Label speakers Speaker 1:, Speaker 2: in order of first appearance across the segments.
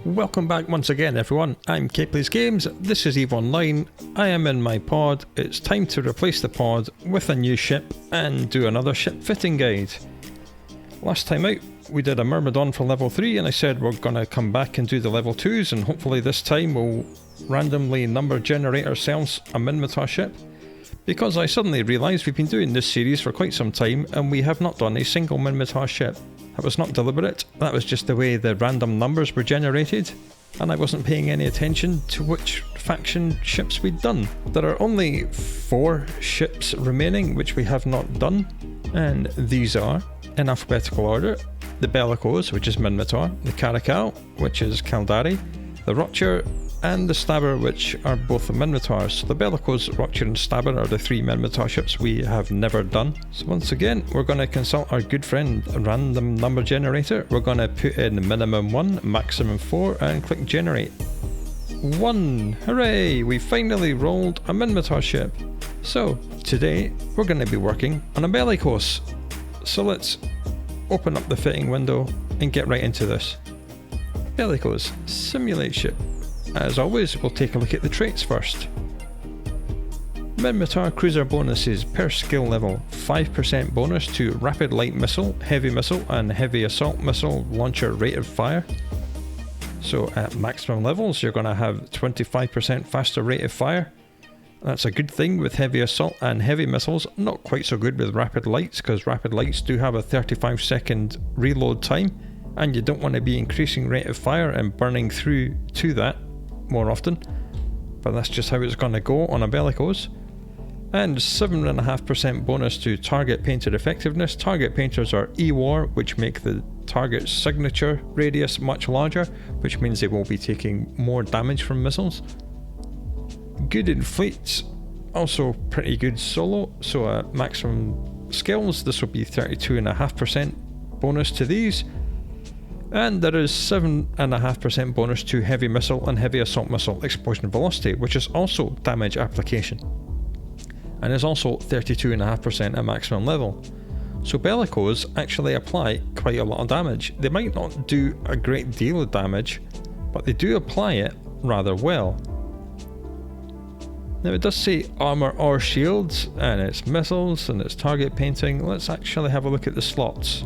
Speaker 1: Welcome back once again everyone, I'm Plays Games, this is EVE Online, I am in my pod, it's time to replace the pod with a new ship and do another ship fitting guide. Last time out we did a Myrmidon for level 3 and I said we're gonna come back and do the level 2s and hopefully this time we'll randomly number generate ourselves a Minmatar ship. Because I suddenly realised we've been doing this series for quite some time and we have not done a single Minmatar ship. That was not deliberate, that was just the way the random numbers were generated, and I wasn't paying any attention to which faction ships we'd done. There are only 4 ships remaining which we have not done, and these are, in alphabetical order, the Bellicose, which is Minmatar, the Caracal, which is Caldari, the Rupture, and the Stabber, which are both the Minmatars. So the Bellicose, Rupture and Stabber are the 3 Minmatar ships we have never done. So once again, we're going to consult our good friend random number generator. We're going to put in minimum 1, maximum 4 and click generate. 1! Hooray! We finally rolled a Minmatar ship. So today we're going to be working on a Bellicose. So let's open up the fitting window and get right into this. Bellicose, simulate ship. As always, we'll take a look at the traits first. Minmatar cruiser bonuses per skill level: 5% bonus to rapid light missile, heavy missile and heavy assault missile launcher rate of fire. So at maximum levels you're going to have 25% faster rate of fire. That's a good thing with heavy assault and heavy missiles, not quite so good with rapid lights because rapid lights do have a 35-second reload time and you don't want to be increasing rate of fire and burning through to that more often, but that's just how it's going to go on a Bellicose. And 7.5% bonus to target painter effectiveness. Target painters are E-War, which make the target's signature radius much larger, which means they will be taking more damage from missiles. Good in fleets, also pretty good solo, so at maximum skills this will be 32.5% bonus to these. And there is 7.5% bonus to heavy missile and heavy assault missile explosion velocity, which is also damage application, and is also 32.5% at maximum level. So Bellicose actually apply quite a lot of damage. They might not do a great deal of damage, but they do apply it rather well. Now it does say armour or shields, and it's missiles and it's target painting. Let's actually have a look at the slots.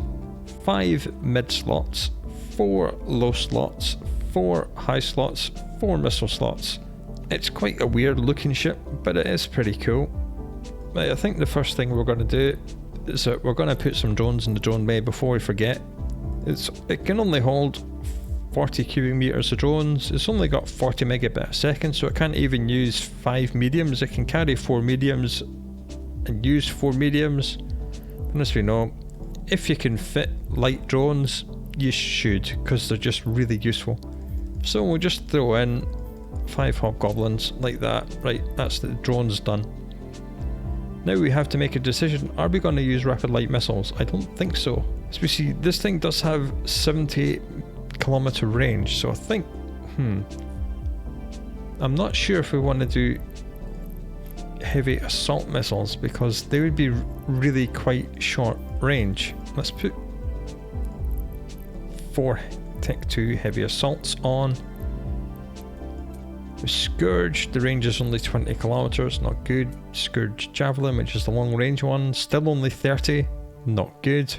Speaker 1: 5 mid slots, 4 low slots, 4 high slots, 4 missile slots. It's quite a weird looking ship, but it is pretty cool. I think the first thing we're going to do is that we're going to put some drones in the drone bay before we forget. It can only hold 40 cubic meters of drones. It's only got 40 megabit a second, so it can't even use 5 mediums. It can carry 4 mediums and use 4 mediums. And as we know, if you can fit light drones, you should, because they're just really useful. So we'll just throw in 5 hobgoblins like that. Right, that's the drones done. Now we have to make a decision. Are we going to use rapid light missiles? I don't think so. As we see, this thing does have 78 kilometer range, so I think I'm not sure if we want to do heavy assault missiles because they would be really quite short range. Let's put 4 Tech 2 heavy assaults on. The Scourge, the range is only 20 kilometers, not good. Scourge Javelin, which is the long range one, still only 30, not good.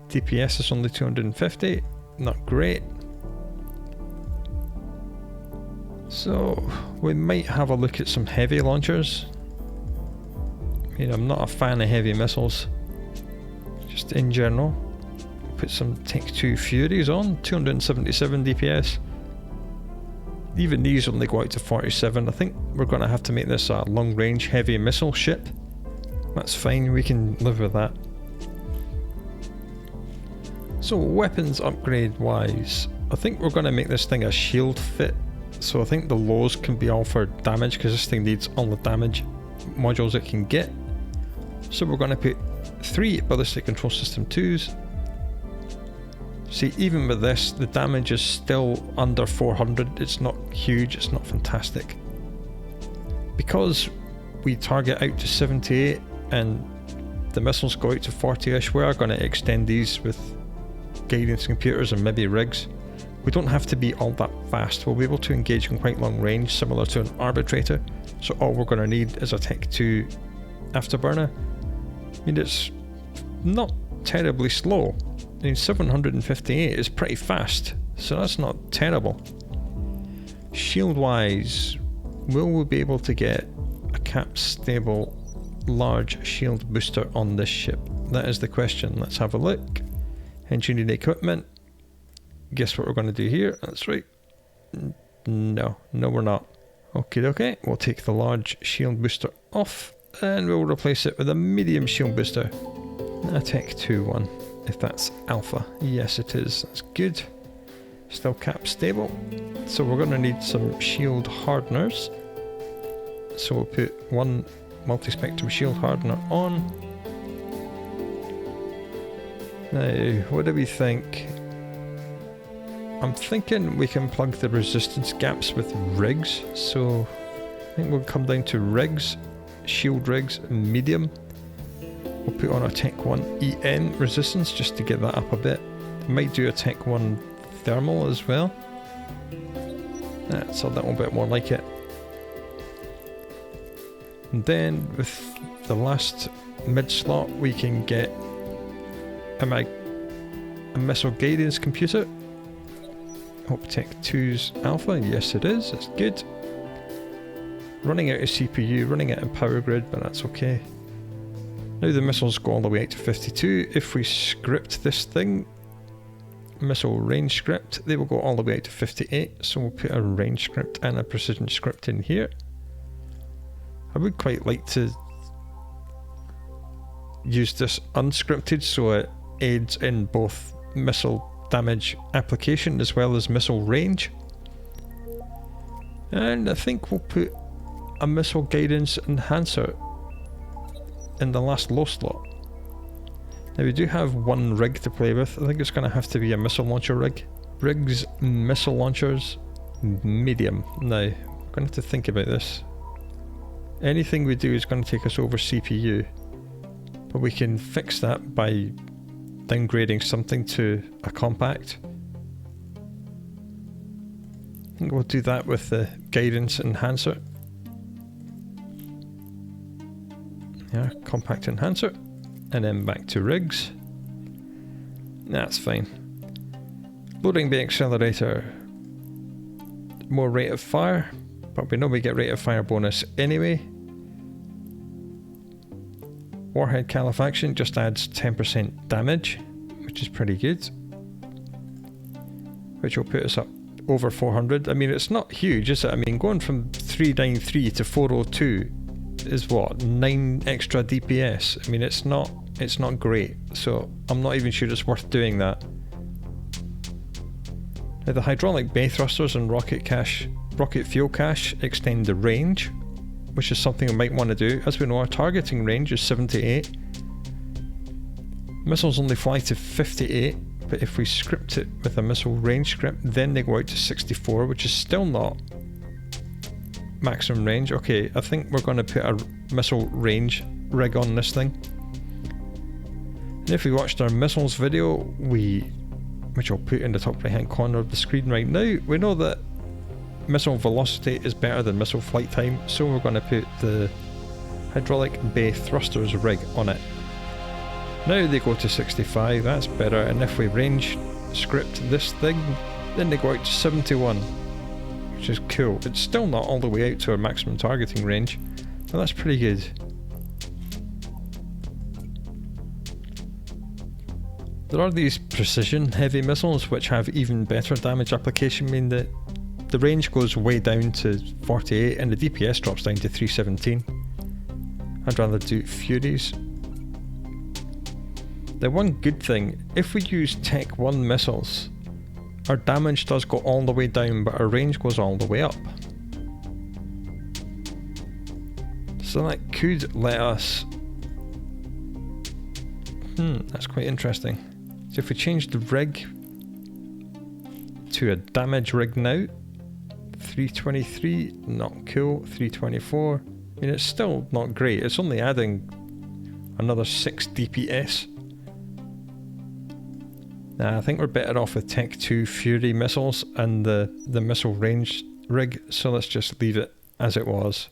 Speaker 1: DPS is only 250, not great. So we might have a look at some heavy launchers. I mean, I'm not a fan of heavy missiles, just in general. Put some Tech 2 Furies on, 277 DPS. Even these only go out to 47. I think we're going to have to make this a long range heavy missile ship. That's fine, we can live with that. So weapons upgrade wise, I think we're going to make this thing a shield fit. So I think the lows can be all for damage because this thing needs all the damage modules it can get. So we're going to put 3 Ballistic Control System 2s. See, even with this, the damage is still under 400. It's not huge, it's not fantastic. Because we target out to 78 and the missiles go out to 40ish, we are going to extend these with guidance computers and maybe rigs. We don't have to be all that fast. We'll be able to engage in quite long range, similar to an arbitrator. So all we're going to need is a Tech 2 Afterburner. I mean, it's not terribly slow. I mean, 758 is pretty fast, so that's not terrible. Shield-wise, will we be able to get a cap stable large shield booster on this ship? That is the question. Let's have a look. Engineering equipment. Guess what we're going to do here? That's right. No, we're not. Okay, we'll take the large shield booster off and we'll replace it with a medium shield booster. A Tech 2 one, if that's alpha. Yes, it is. That's good. Still cap stable. So we're going to need some shield hardeners. So we'll put one Multispectrum shield hardener on. Now, what do we think? I'm thinking we can plug the resistance gaps with rigs, so I think we'll come down to rigs, shield rigs, medium. We'll put on a Tech 1 EN resistance just to get that up a bit. Might do a Tech 1 thermal as well. That's a little bit more like it. And then with the last mid slot we can get a missile guidance computer. Hope Tech 2's alpha, yes it is, it's good. Running out of CPU, running out of power grid, but that's okay. Now the missiles go all the way out to 52. If we script this thing, missile range script, they will go all the way out to 58. So we'll put a range script and a precision script in here. I would quite like to use this unscripted so it aids in both missile damage application as well as missile range. And I think we'll put a missile guidance enhancer in the last low slot. Now we do have one rig to play with. I think it's going to have to be a missile launcher rig. Rigs, missile launchers, medium. Now, we're going to have to think about this. Anything we do is going to take us over CPU, but we can fix that by downgrading something to a compact. I think we'll do that with the guidance enhancer. Yeah, compact enhancer. And then back to rigs. That's fine. Loading bay accelerator. More rate of fire, but we know we get rate of fire bonus anyway. Warhead califaction just adds 10% damage, which is pretty good. Which will put us up over 400. I mean, it's not huge, is it? I mean, going from 393 to 402 is what, 9 extra DPS. I mean, it's not great, so I'm not even sure it's worth doing that. Now the hydraulic bay thrusters and rocket fuel cache extend the range, which is something we might want to do. As we know, our targeting range is 78. Missiles only fly to 58, but if we script it with a missile range script, then they go out to 64, which is still not maximum range. Okay, I think we're going to put a missile range rig on this thing. And if we watched our missiles video, which I'll put in the top right hand corner of the screen right now, we know that missile velocity is better than missile flight time, so we're going to put the hydraulic bay thrusters rig on it. Now they go to 65, that's better, and if we range script this thing, then they go out to 71, which is cool. It's still not all the way out to our maximum targeting range, but that's pretty good. There are these precision heavy missiles which have even better damage application, meaning that the range goes way down to 48 and the DPS drops down to 317. I'd rather do Furies. The one good thing, if we use Tech 1 missiles, our damage does go all the way down, but our range goes all the way up. So that could let us... that's quite interesting. So if we change the rig to a damage rig now, 323, not cool, 324, I mean it's still not great, it's only adding another 6 DPS. Nah, I think we're better off with Tech 2 Fury missiles and the missile range rig, so let's just leave it as it was.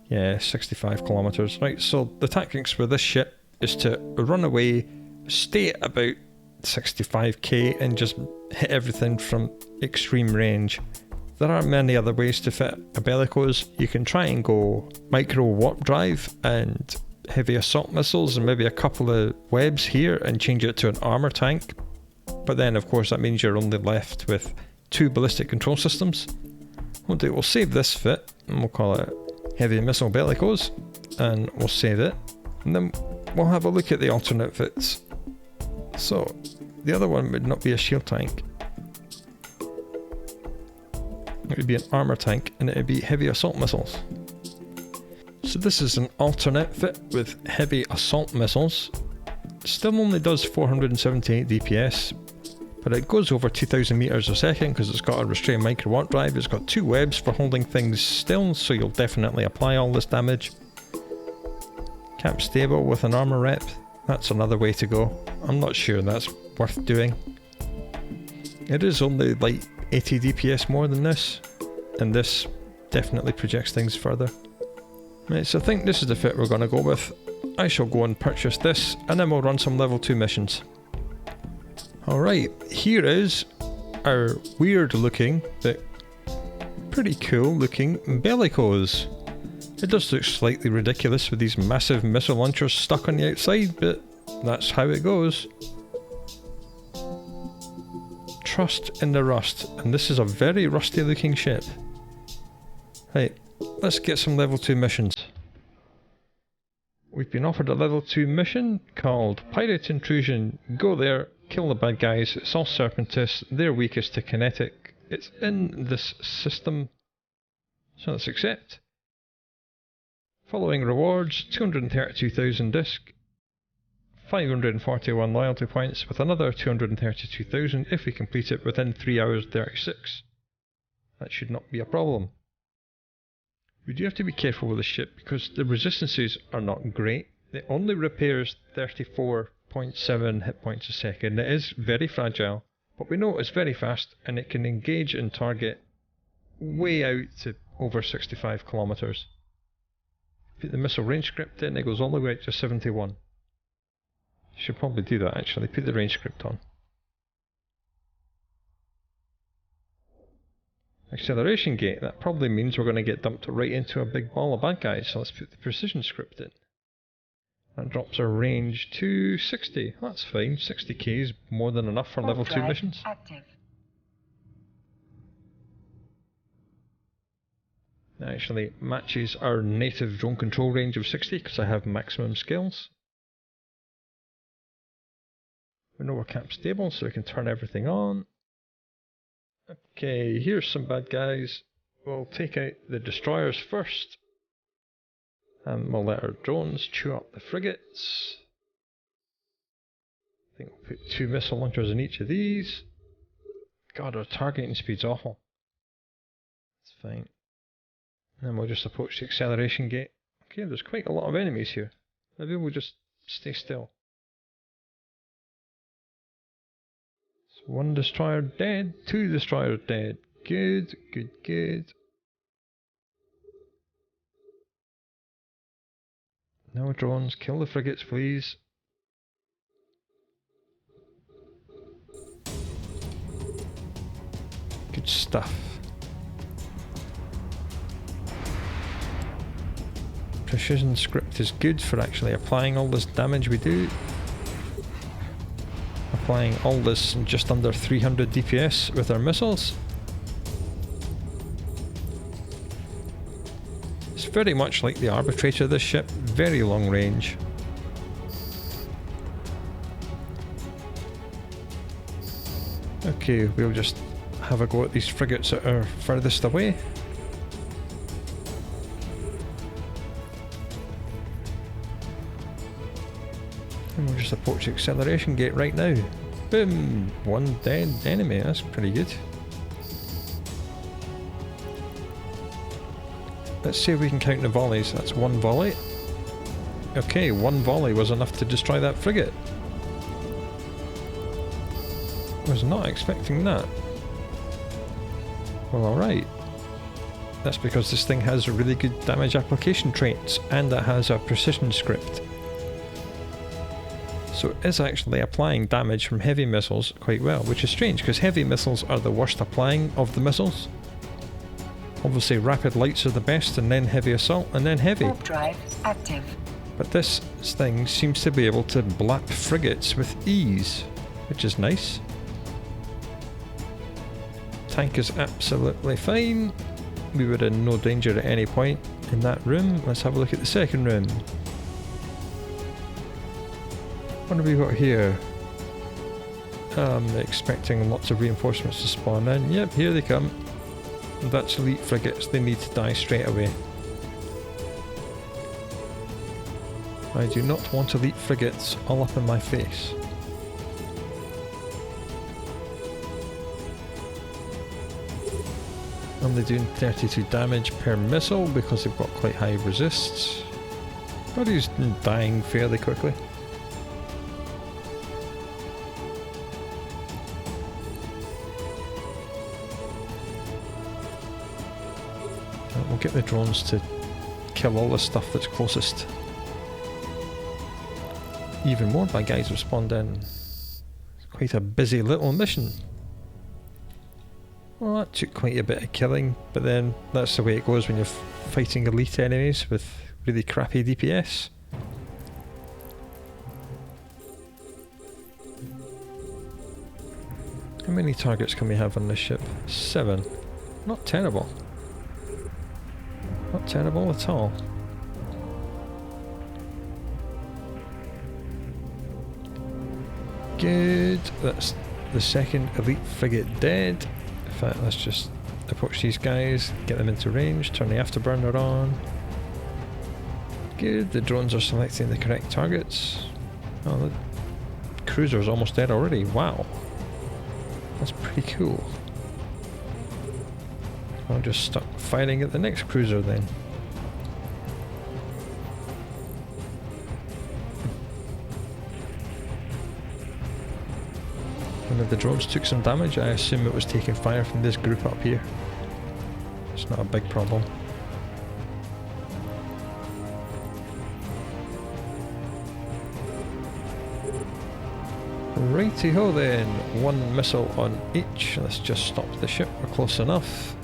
Speaker 1: Yeah, 65 kilometers. Right, so the tactics for this ship is to run away, stay at about 65k and just hit everything from extreme range. There are many other ways to fit a Bellicose. You can try and go micro warp drive and heavy assault missiles and maybe a couple of webs here and change it to an armor tank. But then of course that means you're only left with 2 ballistic control systems. We'll save this fit and we'll call it heavy missile Bellicose and we'll save it. And then we'll have a look at the alternate fits. So the other one would not be a shield tank. It would be an armor tank and it would be heavy assault missiles. So this is an alternate fit with heavy assault missiles. Still only does 478 DPS, but it goes over 2000 meters a second because it's got a restrained micro warp drive. It's got 2 webs for holding things still, so you'll definitely apply all this damage. Cap stable with an armor rep. That's another way to go. I'm not sure that's worth doing. It is only like 80 DPS more than this, and this definitely projects things further. Right, so I think this is the fit we're going to go with. I shall go and purchase this, and then we'll run some level 2 missions. Alright, here is our weird looking, but pretty cool looking Bellicose. It does look slightly ridiculous with these massive missile launchers stuck on the outside, but that's how it goes. Trust in the rust, and this is a very rusty looking ship. Right, let's get some level 2 missions. We've been offered a level 2 mission called Pirate Intrusion. Go there, kill the bad guys. It's all Serpentis, they're weakest to kinetic. It's in this system, so let's accept. Following rewards: 232,000 disc, 541 loyalty points with another 232,000 if we complete it within 3 hours 36. That should not be a problem. We do have to be careful with the ship because the resistances are not great. It only repairs 34.7 hit points a second. It is very fragile, but we know it's very fast and it can engage and target way out to over 65 kilometers. Put the missile range script in, it goes all the way out to 71. Should probably do that actually, put the range script on. Acceleration gate, that probably means we're going to get dumped right into a big ball of bad guys, so let's put the precision script in. That drops our range to 60, that's fine, 60k is more than enough for level 2 missions.
Speaker 2: Active.
Speaker 1: That actually matches our native drone control range of 60 because I have maximum skills. We know we're cap stable so we can turn everything on. Okay, here's some bad guys. We'll take out the destroyers first. And we'll let our drones chew up the frigates. I think we'll put 2 missile launchers in each of these. God, our targeting speed's awful. It's fine. And then we'll just approach the acceleration gate. Okay, there's quite a lot of enemies here. Maybe we'll just stay still. 1 destroyer dead, 2 destroyers dead. Good, good, good. No drones, kill the frigates please. Good stuff. Precision script is good for actually applying all this damage we do. Applying all this in just under 300 DPS with our missiles. It's very much like the Arbitrator, this ship, very long range. Okay, we'll just have a go at these frigates that are furthest away. And we'll just approach the acceleration gate right now. Boom! 1 dead enemy, that's pretty good. Let's see if we can count the volleys. That's 1 volley. Okay, 1 volley was enough to destroy that frigate. Was not expecting that. Well, alright. That's because this thing has really good damage application traits and it has a precision script. So it is actually applying damage from heavy missiles quite well, which is strange because heavy missiles are the worst applying of the missiles. Obviously rapid lights are the best, and then heavy assault, and then heavy.
Speaker 2: Warp drive active.
Speaker 1: But this thing seems to be able to blap frigates with ease, which is nice. Tank is absolutely fine. We were in no danger at any point in that room. Let's have a look at the second room. What have we got here? I'm expecting lots of reinforcements to spawn in. Yep, here they come. That's elite frigates. They need to die straight away. I do not want elite frigates all up in my face. Only doing 32 damage per missile because they've got quite high resists. But he's dying fairly quickly. We'll get the drones to kill all the stuff that's closest. Even more my guys have spawned in. It's quite a busy little mission. Well, that took quite a bit of killing, but then that's the way it goes when you're fighting elite enemies with really crappy DPS. How many targets can we have on this ship? 7. Not terrible. Not terrible at all. Good. That's the second elite frigate dead. In fact, let's just approach these guys, get them into range, turn the afterburner on. Good. The drones are selecting the correct targets. Oh, the cruiser's almost dead already. Wow. That's pretty cool. I'll just start firing at the next cruiser then. One of the drones took some damage. I assume it was taking fire from this group up here. It's not a big problem. Righty-ho then, 1 missile on each. Let's just stop the ship, we're close enough.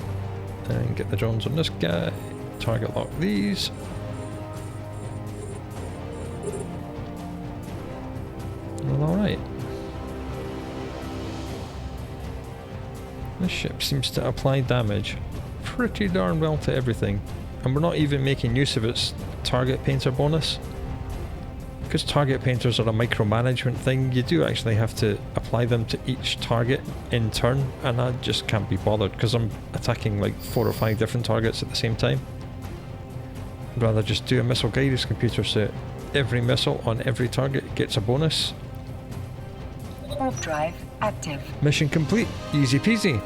Speaker 1: And get the drones on this guy. Target lock these. Well, alright. This ship seems to apply damage pretty darn well to everything. And we're not even making use of its target painter bonus. Because target painters are a micromanagement thing, you do actually have to apply them to each target in turn, and I just can't be bothered because I'm attacking like 4 or 5 different targets at the same time. I'd rather just do a missile guidance computer so every missile on every target gets a bonus.
Speaker 2: Warp drive active.
Speaker 1: Mission complete, easy peasy.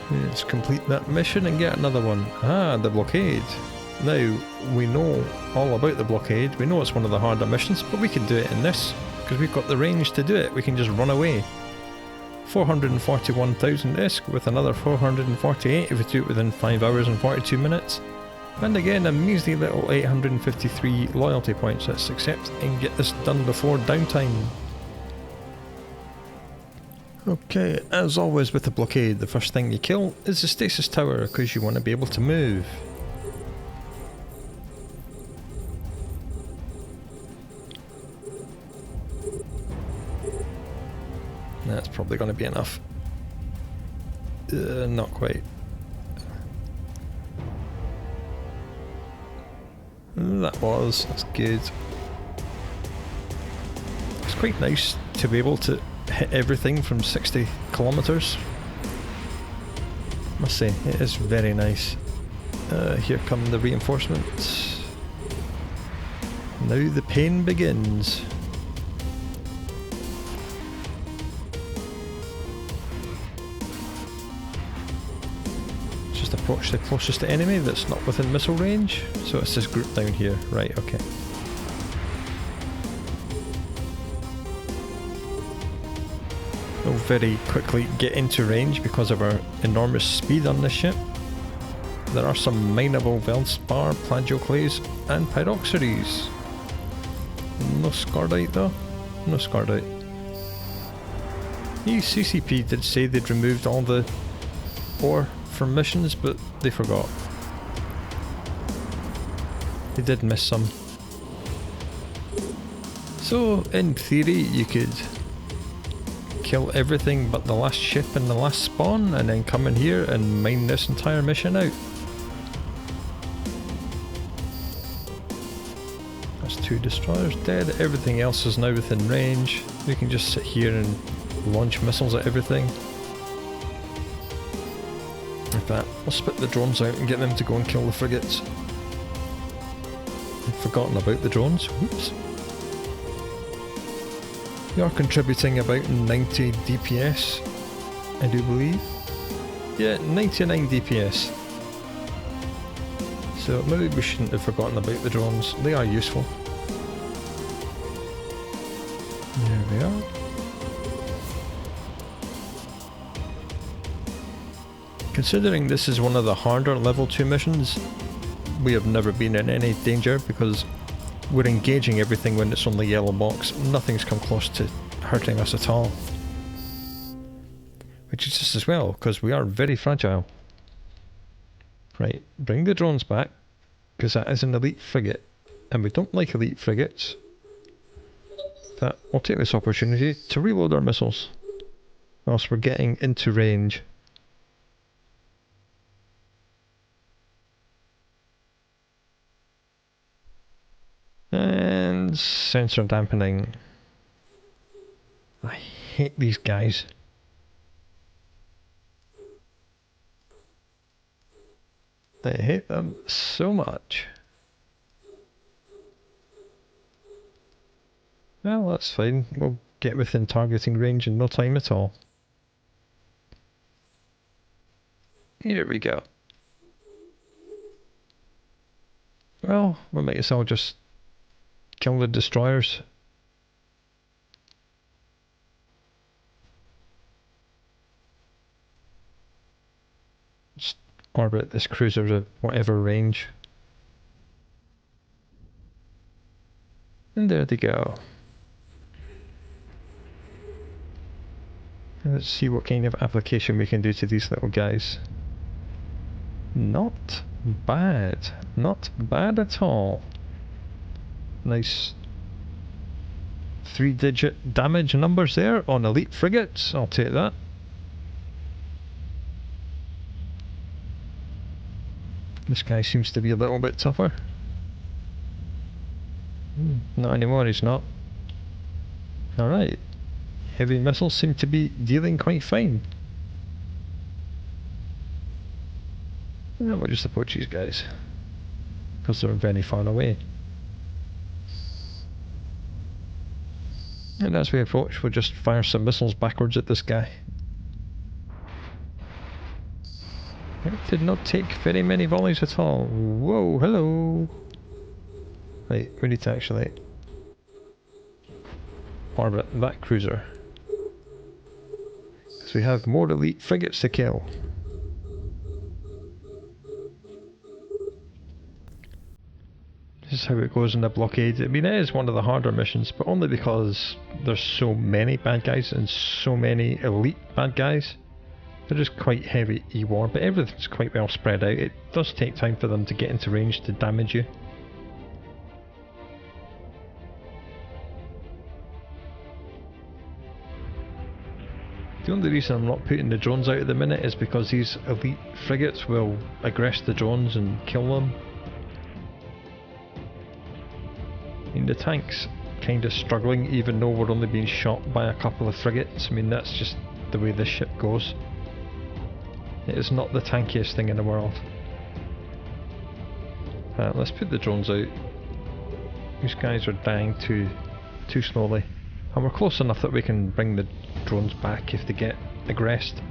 Speaker 1: Let's complete that mission and get another one. Ah, the Blockade. Now, we know all about the Blockade. We know it's one of the harder missions, but we can do it in this, because we've got the range to do it. We can just run away. 441,000 ISK with another 448 if we do it within 5 hours and 42 minutes. And again, a measly little 853 loyalty points. Let's accept and get this done before downtime. Okay, as always with the Blockade, the first thing you kill is the stasis tower because you want to be able to move. That's probably going to be enough. Not quite. That's good. It's quite nice to be able to hit everything from 60 kilometers. Must say, it is very nice. Here come the reinforcements. Now the pain begins. Just approach the closest enemy that's not within missile range. So it's this group down here. Right, okay. will very quickly get into range because of our enormous speed on this ship. There are some mineable Veldspar, plagioclase and pyroxeries. No scordite though. No scordite. The CCP did say they'd removed all the ore from missions, but they forgot. They did miss some. So, in theory, you could kill everything but the last ship and the last spawn, and then come in here and mine this entire mission out. That's 2 destroyers dead, everything else is now within range. We can just sit here and launch missiles at everything. In fact, we'll split the drones out and get them to go and kill the frigates. I've forgotten about the drones, whoops. We are contributing about 90 DPS, I do believe. Yeah, 99 DPS. So maybe we shouldn't have forgotten about the drones, they are useful. There we are. Considering this is one of the harder level 2 missions, we have never been in any danger because we're engaging everything when it's on the yellow box. Nothing's come close to hurting us at all. Which is just as well, because we are very fragile. Right, bring the drones back, because that is an elite frigate, and we don't like elite frigates. But we'll take this opportunity to reload our missiles, whilst we're getting into range. And sensor dampening. I hate these guys. I hate them so much. Well, that's fine. We'll get within targeting range in no time at all. Here we go. Well, we might as well just kill the destroyers. Just orbit this cruiser at whatever range. And there they go. Let's see what kind of application we can do to these little guys. Not bad. Not bad at all. Nice 3-digit damage numbers there on elite frigates. I'll take that. This guy seems to be a little bit tougher. Not anymore, he's not. Alright. Heavy missiles seem to be dealing quite fine. We'll just approach these guys, because they're very far away. And as we approach, we'll just fire some missiles backwards at this guy. It did not take very many volleys at all. Whoa, hello! Right, we need to actually orbit that cruiser, because we have more elite frigates to kill. This is how it goes in the Blockade. I mean, it is one of the harder missions, but only because there's so many bad guys and so many elite bad guys. There is quite heavy E-war, but everything's quite well spread out. It does take time for them to get into range to damage you. The only reason I'm not putting the drones out at the minute is because these elite frigates will aggress the drones and kill them. I mean, the tank's kind of struggling, even though we're only being shot by a couple of frigates. I mean, that's just the way this ship goes. It is not the tankiest thing in the world. Let's put the drones out. These guys are dying too slowly. And we're close enough that we can bring the drones back if they get aggressed.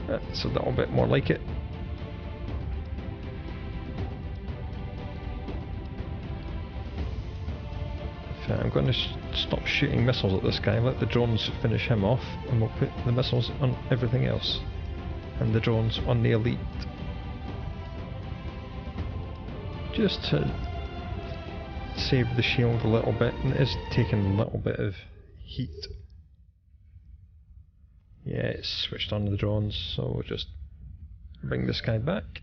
Speaker 1: That's a little bit more like it. I'm going to stop shooting missiles at this guy, let the drones finish him off, and we'll put the missiles on everything else. And the drones on the elite. Just to save the shield a little bit, and it is taking a little bit of heat. Yeah, it's switched on the drones, so we'll just bring this guy back.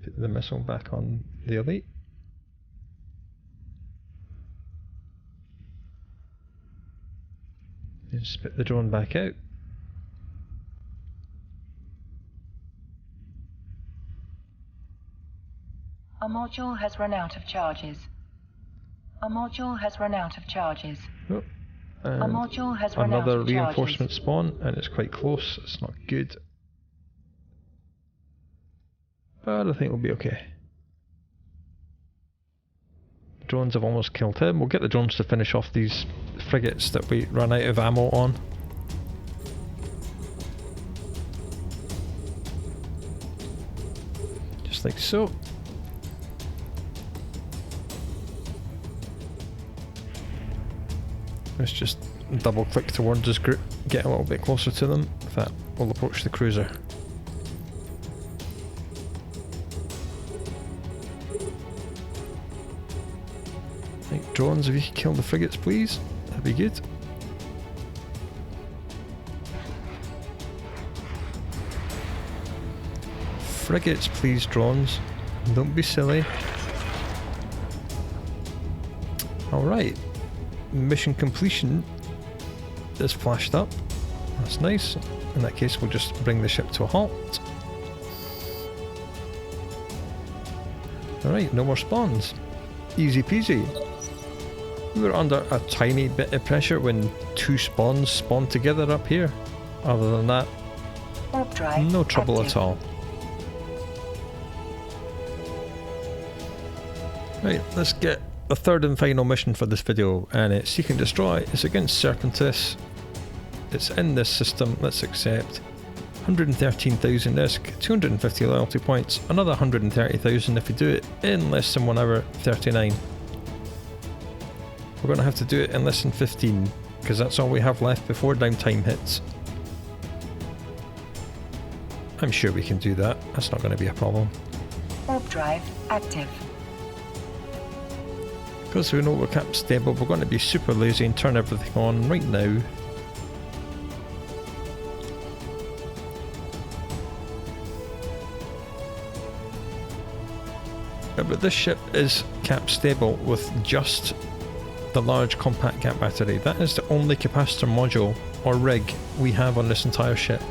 Speaker 1: Put the missile back on the elite. And spit the drone back out.
Speaker 2: A module has run out of charges. A module has run out of charges.
Speaker 1: Oh,
Speaker 2: A module has run out
Speaker 1: another
Speaker 2: of
Speaker 1: reinforcement
Speaker 2: charges.
Speaker 1: spawn, and it's quite close. It's not good, but I think we'll be okay. Drones have almost killed him. We'll get the drones to finish off these frigates that we ran out of ammo on. Just like so. Let's just double click towards this group, get a little bit closer to them. With that, we'll approach the cruiser. Right, drones, if you could kill the frigates please, that'd be good. Frigates please, drones. Don't be silly. Alright. Mission completion is flashed up. That's nice. In that case, we'll just bring the ship to a halt. Alright, no more spawns. Easy peasy. We were under a tiny bit of pressure when 2 spawns spawned together up here. Other than that,
Speaker 2: Warp drive
Speaker 1: no trouble
Speaker 2: active.
Speaker 1: at all. Right, let's get the third and final mission for this video, and it's Seek and Destroy. It's against Serpentis. It's in this system, let's accept. 113,000 ISK, 250 loyalty points, another 130,000 if we do it in less than 1 hour 39. We're going to have to do it in less than 15, because that's all we have left before downtime hits. I'm sure we can do that, that's not going to be a problem.
Speaker 2: Warp drive active.
Speaker 1: Because we know we're cap stable, we're going to be super lazy and turn everything on right now. But this ship is cap stable with just the large compact cap battery. That is the only capacitor module or rig we have on this entire ship.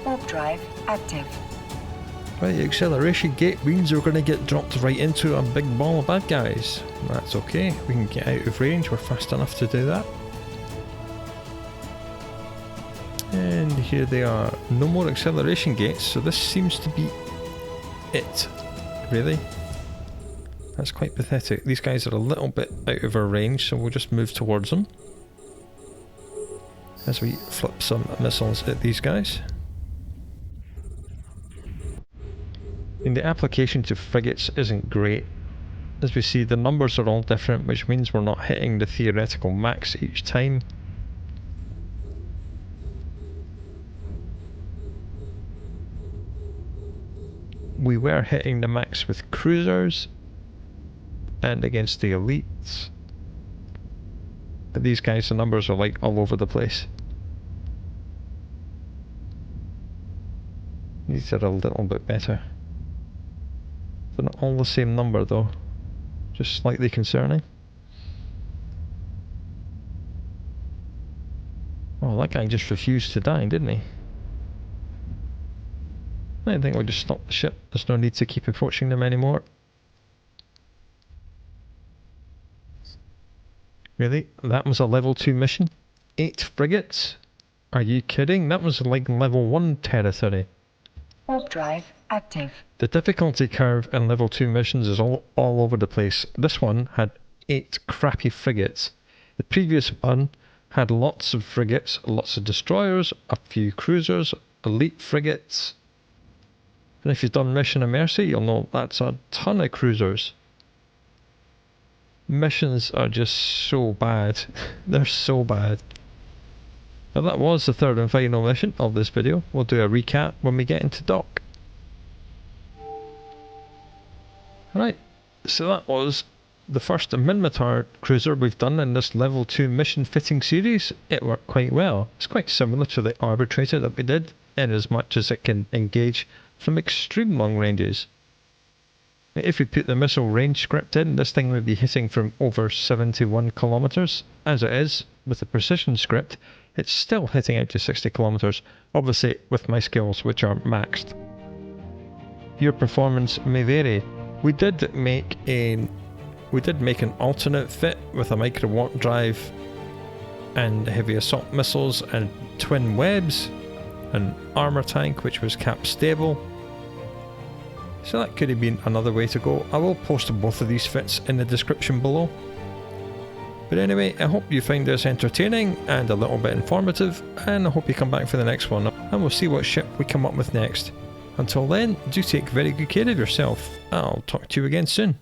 Speaker 2: Warp drive active.
Speaker 1: Right, the acceleration gate means we're going to get dropped right into a big ball of bad guys. That's okay, we can get out of range, we're fast enough to do that. And here they are, no more acceleration gates, so this seems to be it, really. That's quite pathetic. These guys are a little bit out of our range, so we'll just move towards them as we flip some missiles at these guys. And the application to frigates isn't great. As we see, the numbers are all different, which means we're not hitting the theoretical max each time. We were hitting the max with cruisers and against the elites, but these guys, the numbers are like all over the place. These are a little bit better. They're not all the same number though, just slightly concerning. Oh, that guy just refused to die, didn't he? I think we'll just stop the ship, there's no need to keep approaching them anymore. Really? That was a level 2 mission? 8 frigates? Are you kidding? That was like level 1 territory.
Speaker 2: Warp drive active.
Speaker 1: The difficulty curve in level 2 missions is all over the place. This one had 8 crappy frigates. The previous one had lots of frigates, lots of destroyers, a few cruisers, elite frigates. And if you've done Mission of Mercy, you'll know that's a ton of cruisers. Missions are just so bad. They're so bad. Now that was the third and final mission of this video. We'll do a recap when we get into dock. Right, so that was the first Minmatar cruiser we've done in this level 2 mission fitting series. It worked quite well. It's quite similar to the Arbitrator that we did, in as much as it can engage from extreme long ranges. If we put the missile range script in, this thing would be hitting from over 71 kilometers. As it is, with the precision script, it's still hitting out to 60 kilometers, obviously with my skills which are maxed. Your performance may vary. We did make an alternate fit with a micro warp drive and heavy assault missiles and twin webs, an armor tank which was cap stable. So that could have been another way to go. I will post both of these fits in the description below. But anyway, I hope you find this entertaining and a little bit informative, and I hope you come back for the next one, and we'll see what ship we come up with next. Until then, do take very good care of yourself. I'll talk to you again soon.